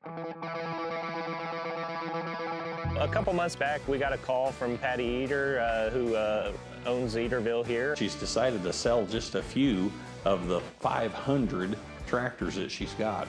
A couple months back, we got a call from Patty Eater, who owns Eaterville here. She's decided to sell just a few of the 500 tractors that she's got.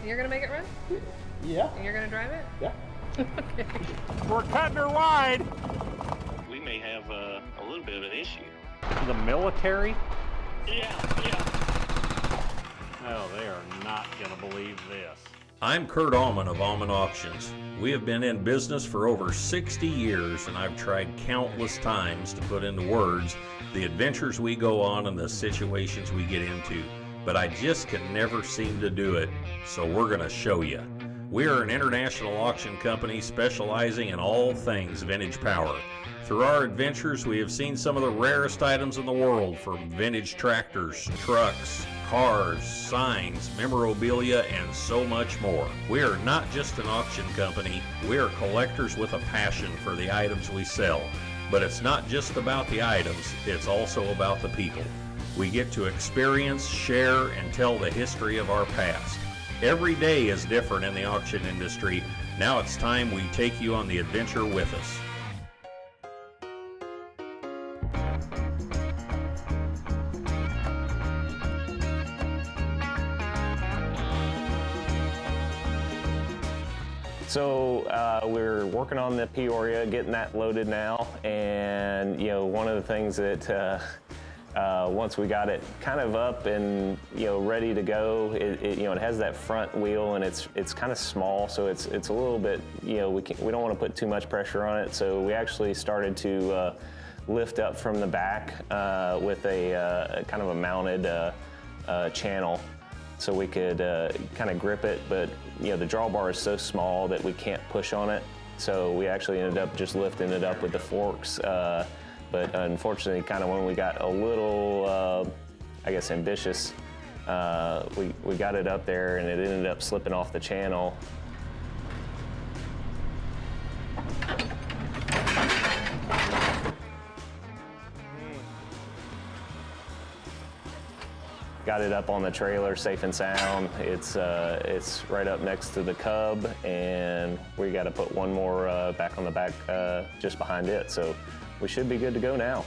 You're gonna make it run? Yeah. And you're gonna drive it? Yeah. Okay. We're cutting her wide. We may have a little bit of an issue. The military? Yeah. No, they are not gonna believe this. I'm Kurt Aumann of Aumann Auctions. We have been in business for over 60 years, and I've tried countless times to put into words the adventures we go on and the situations we get into, but I just can never seem to do it, so we're going to show you. We are an international auction company specializing in all things vintage power. Through our adventures, we have seen some of the rarest items in the world, from vintage tractors, trucks, cars, signs, memorabilia, and so much more. We are not just an auction company, we are collectors with a passion for the items we sell. But it's not just about the items, it's also about the people. We get to experience, share, and tell the history of our past. Every day is different in the auction industry. Now it's time we take you on the adventure with us. So we're working on the Peoria, getting that loaded now, and one of the things that once we got it kind of up and ready to go, it has that front wheel, and it's kind of small, so it's a little bit we don't want to put too much pressure on it. So we actually started to lift up from the back with a kind of a mounted channel, so we could kind of grip it, but the drawbar is so small that we can't push on it. So we actually ended up just lifting it up with the forks. But unfortunately, kind of when we got a little, I guess, ambitious, we got it up there and it ended up slipping off the channel. Got it up on the trailer, safe and sound. It's right up next to the cub, and we got to put one more back on the back just behind it. So we should be good to go now.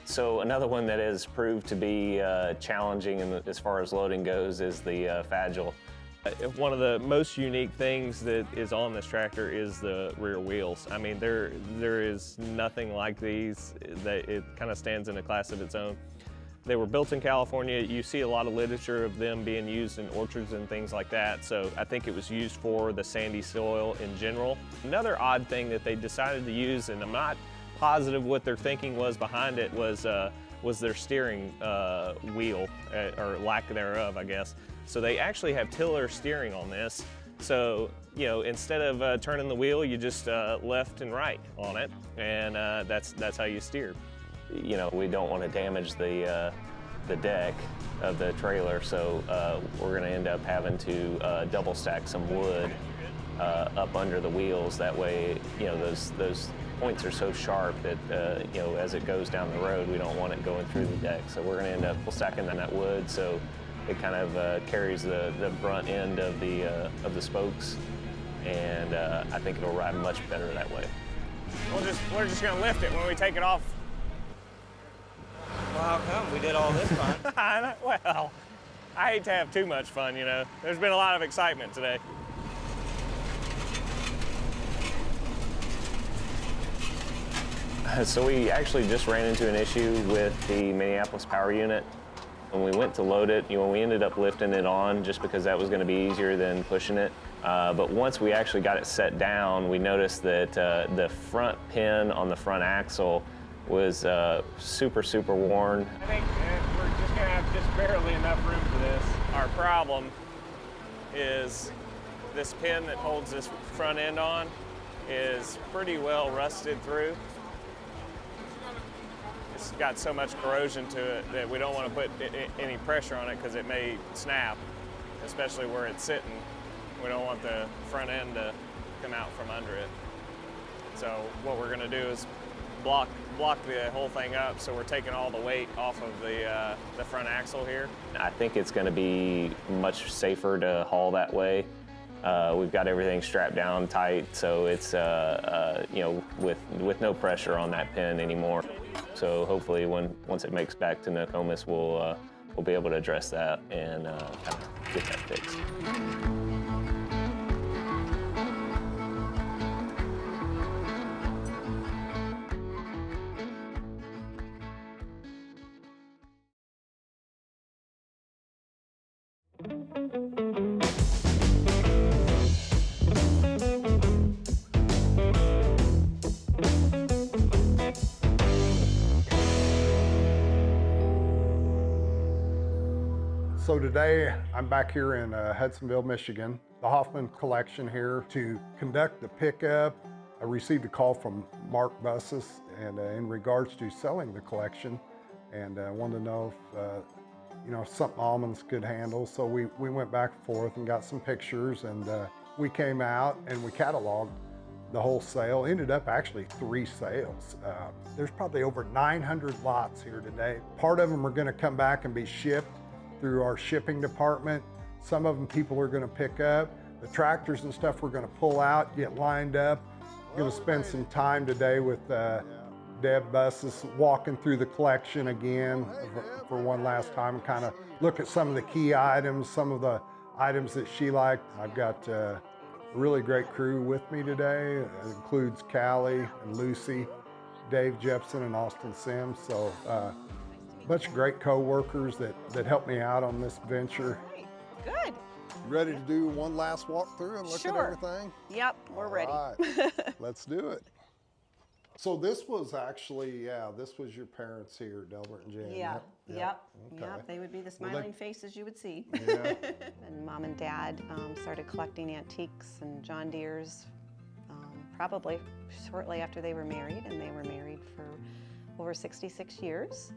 So another one that has proved to be challenging as far as loading goes is the Fagile. One of the most unique things that is on this tractor is the rear wheels. I mean, there is nothing like these. It kind of stands in a class of its own. They were built in California. You see a lot of literature of them being used in orchards and things like that, so I think it was used for the sandy soil in general. Another odd thing that they decided to use, and I'm not positive what their thinking was behind it, was their steering wheel, or lack thereof, I guess. So they actually have tiller steering on this. So, instead of turning the wheel, you just left and right on it, and that's how you steer. We don't want to damage the deck of the trailer, so we're going to end up having to double stack some wood up under the wheels. That way, those points are so sharp that as it goes down the road, we don't want it going through the deck. So we're going to end up stacking that wood, so it kind of carries the brunt end of the spokes, and I think it'll ride much better that way. We're just gonna lift it when we take it off. Well, how come? We did all this fun. Well, I hate to have too much fun, There's been a lot of excitement today. So we actually just ran into an issue with the Minneapolis power unit. When we went to load it, we ended up lifting it on just because that was going to be easier than pushing it. But once we actually got it set down, we noticed that the front pin on the front axle was super, super worn. I think we're just going to have just barely enough room for this. Our problem is this pin that holds this front end on is pretty well rusted through. It's got so much corrosion to it that we don't want to put any pressure on it because it may snap, especially where it's sitting. We don't want the front end to come out from under it. So what we're going to do is block the whole thing up, so we're taking all the weight off of the front axle here. I think it's going to be much safer to haul that way. We've got everything strapped down tight, so it's you know, with no pressure on that pin anymore. So hopefully, once it makes back to Nokomis, we'll be able to address that and kind of get that fixed. So today I'm back here in Hudsonville, Michigan, the Hoffman collection here to conduct the pickup. I received a call from Mark Busses and in regards to selling the collection, and wanted to know if you know, something Aumann's could handle. So we went back and forth and got some pictures, and we came out and we cataloged the whole sale. Ended up actually 3 sales. There's probably over 900 lots here today. Part of them are going to come back and be shipped through our shipping department. Some of them people are going to pick up. The tractors and stuff we're going to pull out, get lined up. We're going to spend some time today with Deb Busses walking through the collection again for one last time, kind of look at some of the key items, some of the items that she liked. I've got a really great crew with me today. It includes Callie and Lucy, Dave Jepson and Austin Sims. So a bunch of great co-workers that helped me out on this venture. Good. Ready to do one last walkthrough and look at everything? Yep, we're ready. All right, let's do it. So this was actually, this was your parents here, Delbert and Jan. Yep. Okay. They would be the smiling faces you would see. Yeah. And Mom and Dad started collecting antiques and John Deeres probably shortly after they were married, and they were married for over 66 years.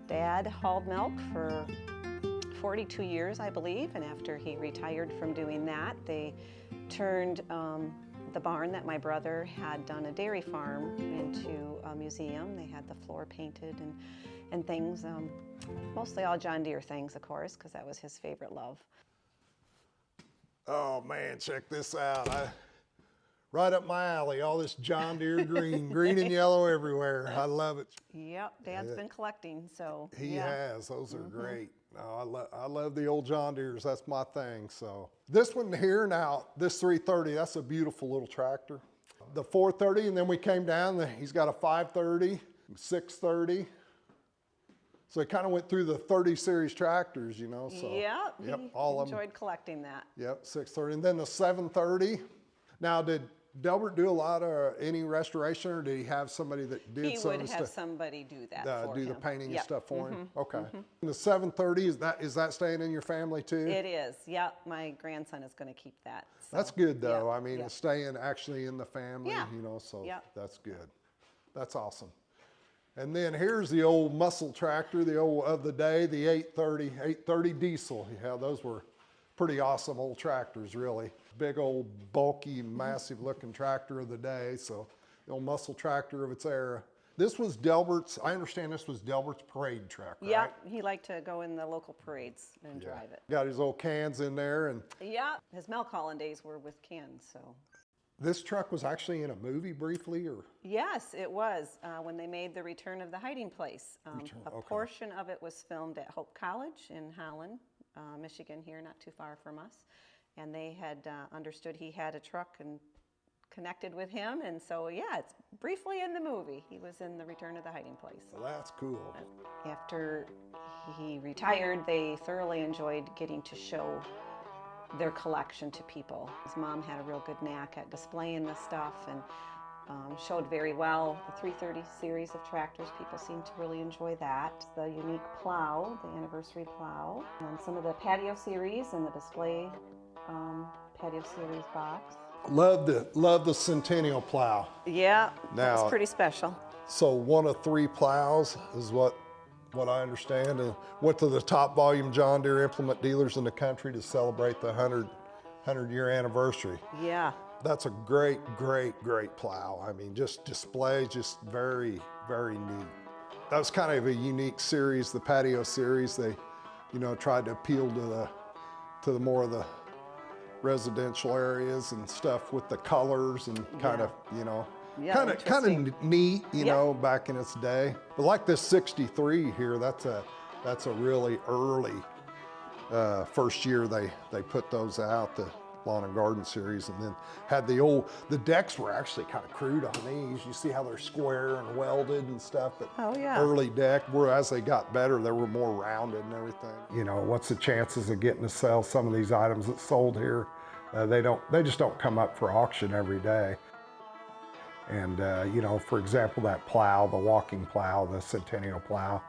Dad hauled milk for 42 years, I believe, and after he retired from doing that, they turned the barn that my brother had done a dairy farm into a museum. They had the floor painted and things, mostly all John Deere things, of course, because that was his favorite love. Oh man, check this out. Right up my alley, all this John Deere green and yellow everywhere. I love it. Yep, Dad's been collecting, so. He has, those are great. No, I love the old John Deeres, that's my thing. So this one here now, this 330, that's a beautiful little tractor. The 430, and then we came down, he's got a 530, 630. So he kind of went through the 30 series tractors, you know. So, yep, all he enjoyed collecting that. Yep, 630, and then the 730. Now, did Delbert do a lot of any restoration, or did he have somebody that did He some would of the have stuff? somebody do that for Do him. the painting and stuff for him? Okay. Mm-hmm. And the 730, is that staying in your family too? It is, yep. My grandson is going to keep that. So, That's good though. yeah, I mean, yeah. it's staying actually in the family, Yeah. you know, so Yep. that's good. That's awesome. And then here's the old muscle tractor, the old of the day, the 830 diesel. Yeah, those were pretty awesome old tractors, really. Big old bulky, massive looking tractor of the day. So the old muscle tractor of its era. This was Delbert's, I understand this was Delbert's parade truck, right? Yeah, he liked to go in the local parades and drive it. Got his old cans in there. And Yeah, his milk hauling days were with cans, so. this truck was actually in a movie briefly, or? Yes, it was, when they made The Return of the Hiding Place. A portion of it was filmed at Hope College in Holland, Michigan here, not too far from us. And they had understood he had a truck and connected with him. And so, yeah, it's briefly in the movie. He was in The Return of the Hiding Place. Well, that's cool. After he retired, they thoroughly enjoyed getting to show their collection to people. His mom had a real good knack at displaying this stuff and showed very well. The 330 series of tractors, people seem to really enjoy that. The unique plow, the anniversary plow, and some of the patio series and the display patio series box. Love the Centennial plow. Yeah, Now- that's pretty special. So one of 3 plows is what I understand, and went to the top volume John Deere implement dealers in the country to celebrate the 100-year anniversary. Yeah. That's a great, great, great plow. I mean, just displays, just very, very neat. That was kind of a unique series, the patio series. They, you know, tried to appeal to the more of the residential areas and stuff with the colors and kind of, you know, kind of neat, you know, back in its day. But like this 63 here, that's a really early first year they put those out, the Lawn and Garden series, and then had the decks were actually kind of crude on these. You see how they're square and welded and stuff, but early deck, whereas they got better, they were more rounded and everything. You know, what's the chances of getting to sell some of these items that sold here? They just don't come up for auction every day. And you know, for example, that plow, the walking plow, the Centennial plow,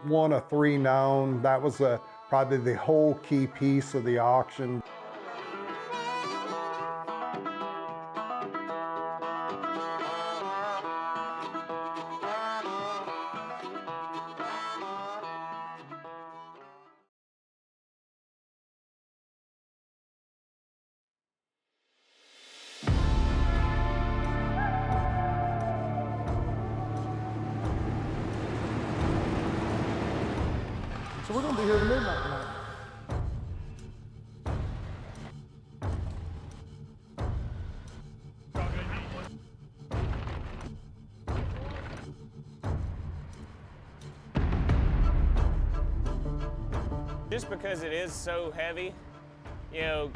1 of 3 known. That was probably the whole key piece of the auction. So we're gonna be here to midnight tonight. Just because it is so heavy, you know,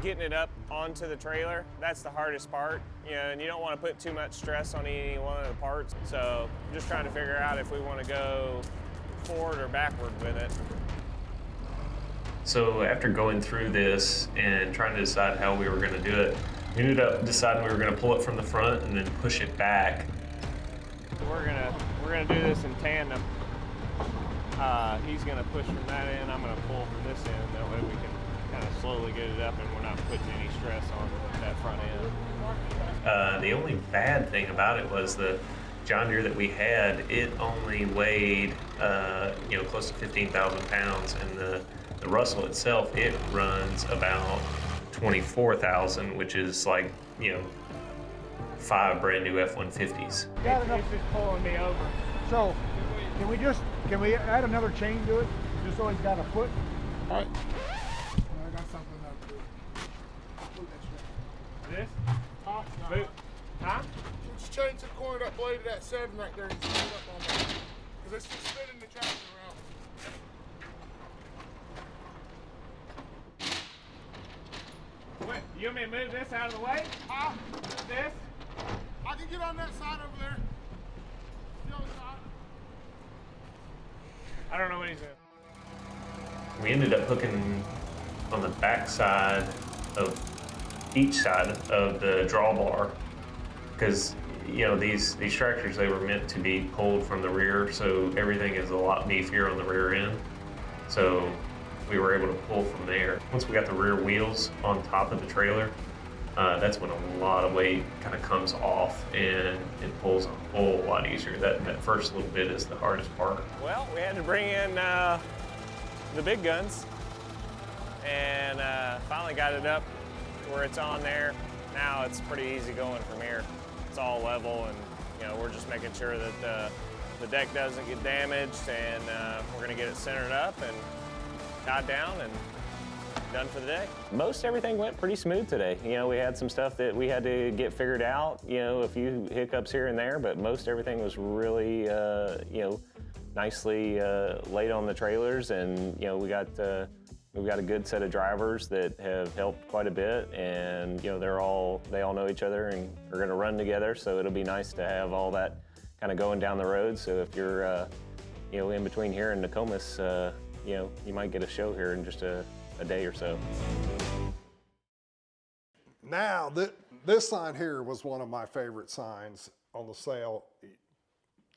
getting it up onto the trailer, that's the hardest part, you know, and you don't want to put too much stress on any one of the parts. So I'm just trying to figure out if we want to go forward or backward with it. So after going through this and trying to decide how we were going to do it, we ended up deciding we were going to pull it from the front and then push it back. We're gonna do this in tandem. He's gonna push from that end, I'm gonna pull from this end. That way we can kind of slowly get it up and we're not putting any stress on that front end. The only bad thing about it was the John Deere that we had, it only weighed, you know, close to 15,000 pounds, and the Russell itself, it runs about 24,000, which is like, you know, 5 brand new F-150s. It's just pulling me over. So, can we add another chain to it, just so he's got a foot? All right. I got something up to This? Huh? Boot. Huh? Just change the corner of that blade of that 7 right there and stand it up on that. Because it's spinning the tractor around. What, you want me to move this out of the way? Huh? This? I can get on that side over there. The other side. I don't know what he's doing. We ended up hooking on the back side of each side of the drawbar, because, you know, these tractors, they were meant to be pulled from the rear, so everything is a lot beefier on the rear end. So we were able to pull from there. Once we got the rear wheels on top of the trailer, that's when a lot of weight kind of comes off and it pulls a whole lot easier. That first little bit is the hardest part. Well, we had to bring in the big guns and finally got it up to where it's on there. Now it's pretty easy going from here. It's all level, and you know, we're just making sure that the deck doesn't get damaged, and we're gonna get it centered up and tied down and done for the day. Most everything went pretty smooth today. You know, we had some stuff that we had to get figured out, you know, a few hiccups here and there, but most everything was really, you know, nicely laid on the trailers, and, you know, we've got a good set of drivers that have helped quite a bit, and, you know, they all know each other and are gonna run together, so it'll be nice to have all that kind of going down the road. So if you're, you know, in between here and Nokomis, you know, you might get a show here in just a day or so. Now, this sign here was one of my favorite signs on the sale.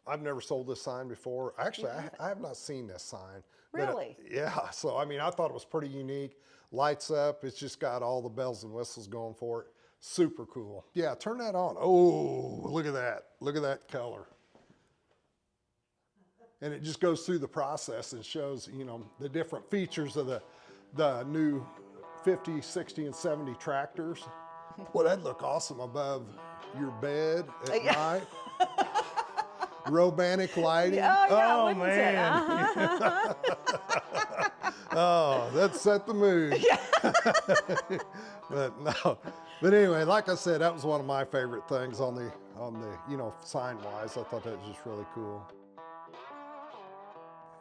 I've never sold this sign before. Actually, I have not seen this sign. Really? Yeah, so I mean, I thought it was pretty unique. Lights up, it's just got all the bells and whistles going for it. Super cool. Yeah, turn that on. Oh, look at that. Look at that color. And it just goes through the process and shows, you know, the different features of the new 50, 60, and 70 tractors. Well, that'd look awesome above your bed at Yeah. night. Romantic lighting. Oh, yeah, Oh, wouldn't it? man. Oh, that set the mood. But no. But anyway, like I said, that was one of my favorite things on the sign-wise. I thought that was just really cool.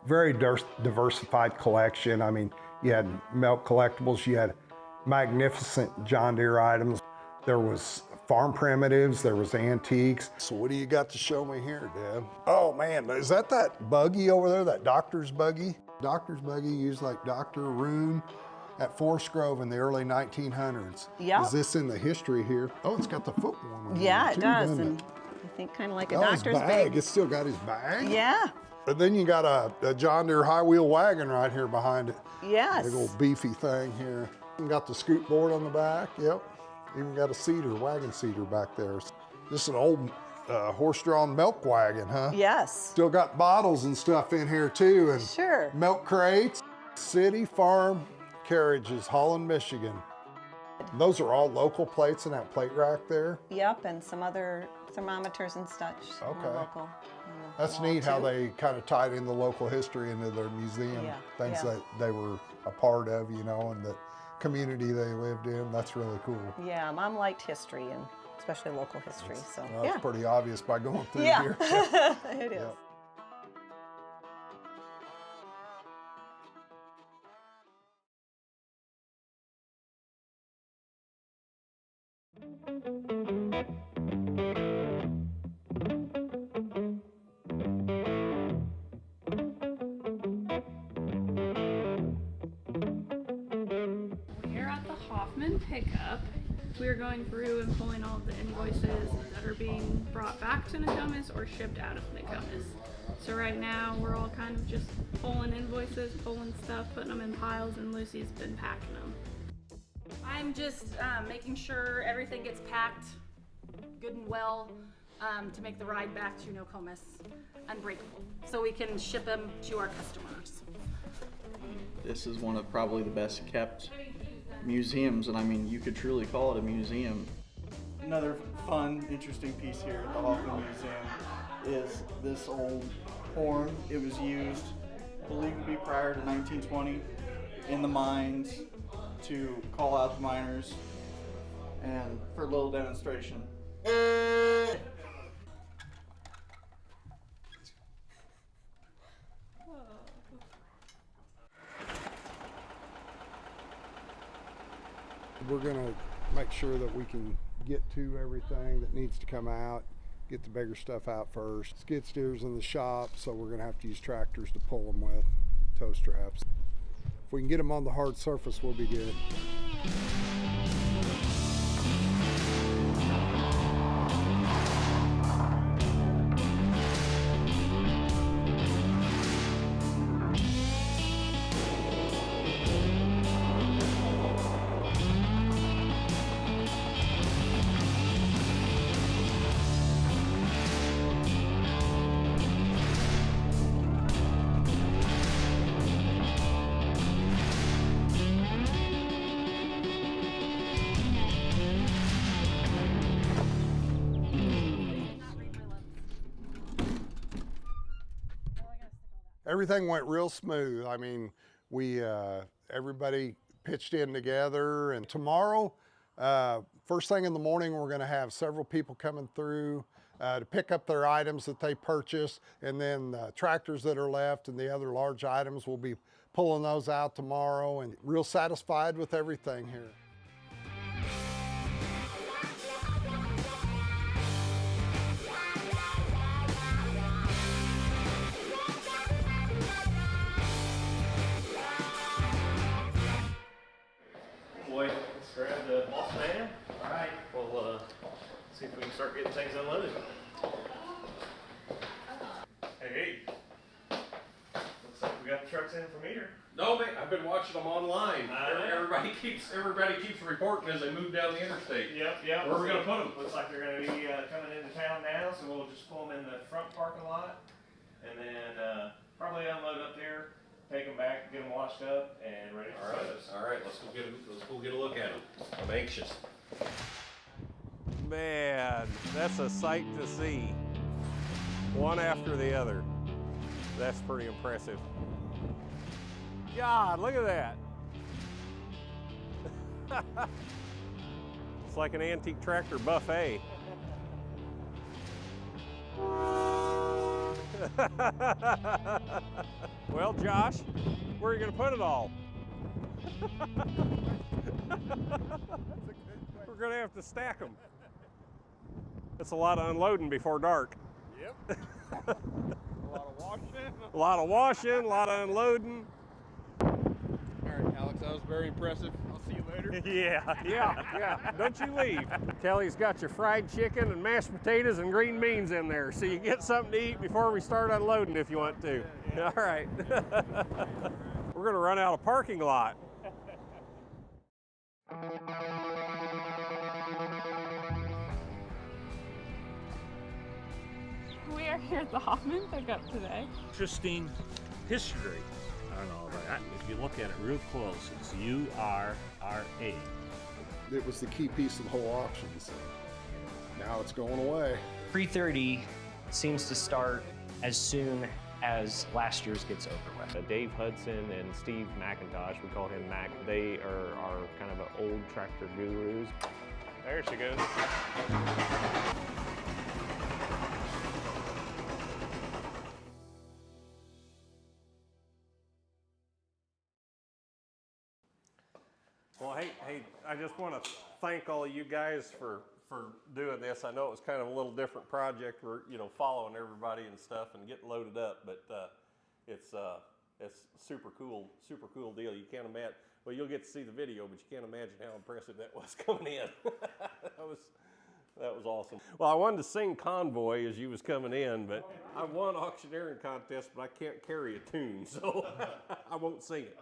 Very diversified collection. I mean, you had milk collectibles, you had magnificent John Deere items. There was farm primitives, there was antiques. So what do you got to show me here, Deb? Oh man, is that buggy over there, that doctor's buggy? Doctor's buggy used like Dr. Room at Forest Grove in the early 1900s. Yep. Is this in the history here? Oh, it's got the foot warmer. Yeah, it too, does. doesn't And it? I think kind of like a Oh, his doctor's bag. bag. It's still got his bag? Yeah. And then you got a John Deere high wheel wagon right here behind it. Yes. Big old beefy thing here. And got the scoot board on the back, yep. Even got a seater, wagon seater back there. This is an old horse-drawn milk wagon, huh? Yes. Still got bottles and stuff in here too, and Sure. milk crates. City Farm Carriages, Holland, Michigan. Those are all local plates in that plate rack there. Yep, and some other thermometers and such. Okay. Local. That's wall, neat how too. they kind of tied in the local history into their museum, Yeah, things yeah. that they were a part of, and the community they lived in. That's really cool. Yeah, Mom liked history, and especially local history. So Well, yeah. that's pretty obvious by going through Yeah. here. It is. Yep. We're at the Hoffman pickup. We're going through and pulling all of the invoices that are being brought back to Nokomis or shipped out of Nokomis. So right now we're all kind of just pulling invoices, pulling stuff, putting them in piles, and Lucy's been packing them. I'm just making sure everything gets packed good and well to make the ride back to Nokomis unbreakable, so we can ship them to our customers. This is one of probably the best kept museums, and I mean, you could truly call it a museum. Another fun, interesting piece here at the Hoffman Museum is this old horn. It was used, believed to be prior to 1920, in the mines to call out the miners and for a little demonstration. We're gonna make sure that we can get to everything that needs to come out, get the bigger stuff out first. Skid steers in the shop, so we're gonna have to use tractors to pull them with, tow straps. If we can get them on the hard surface, we'll be good. Everything went real smooth. I mean, everybody pitched in together, and tomorrow, first thing in the morning, we're gonna have several people coming through to pick up their items that they purchased, and then tractors that are left and the other large items, we'll be pulling those out tomorrow, and real satisfied with everything here. Boy, let's grab the boss man. All right, we'll see if we can start getting things unloaded. Hey, looks like we got the trucks in for meter. No, man, I've been watching them online. Everybody keeps reporting as they move down the interstate. Yep. Where are we gonna put them? Looks like they're gonna be coming into town now, so we'll just pull them in the front parking lot, and then probably unload up there, take them back, get them washed up, and ready for service. All right, let's go get a look at them. I'm anxious. Man, that's a sight to see. One after the other. That's pretty impressive. God, look at that. It's like an antique tractor buffet. Well, Josh, where are you going to put it all? We're going to have to stack them. It's a lot of unloading before dark. Yep. A lot of washing. A lot of washing, a lot of unloading. All right, Alex, that was very impressive. I'll see you later. Yeah. Don't you leave. Kelly's got your fried chicken and mashed potatoes and green beans in there, so you get something to eat before we start unloading if you want to. All right. We're going to run out of parking lot. We are here at the Hoffman pickup today. Interesting history on all that. If you look at it real close, it's URRA. It was the key piece of the whole auction, so now it's going away. 330 seems to start as soon as last year's gets over with. Dave Hudson and Steve McIntosh, we call him Mac, they are kind of an old tractor gurus. There she goes. Well, hey, I just want to thank all of you guys for doing this. I know it was kind of a little different project. We're, following everybody and stuff and getting loaded up, but it's super cool deal. You can't imagine, well, you'll get to see the video, but you can't imagine how impressive that was coming in. That was awesome. Well, I wanted to sing Convoy as you was coming in, but I won auctioneering contest, but I can't carry a tune, so I won't sing it.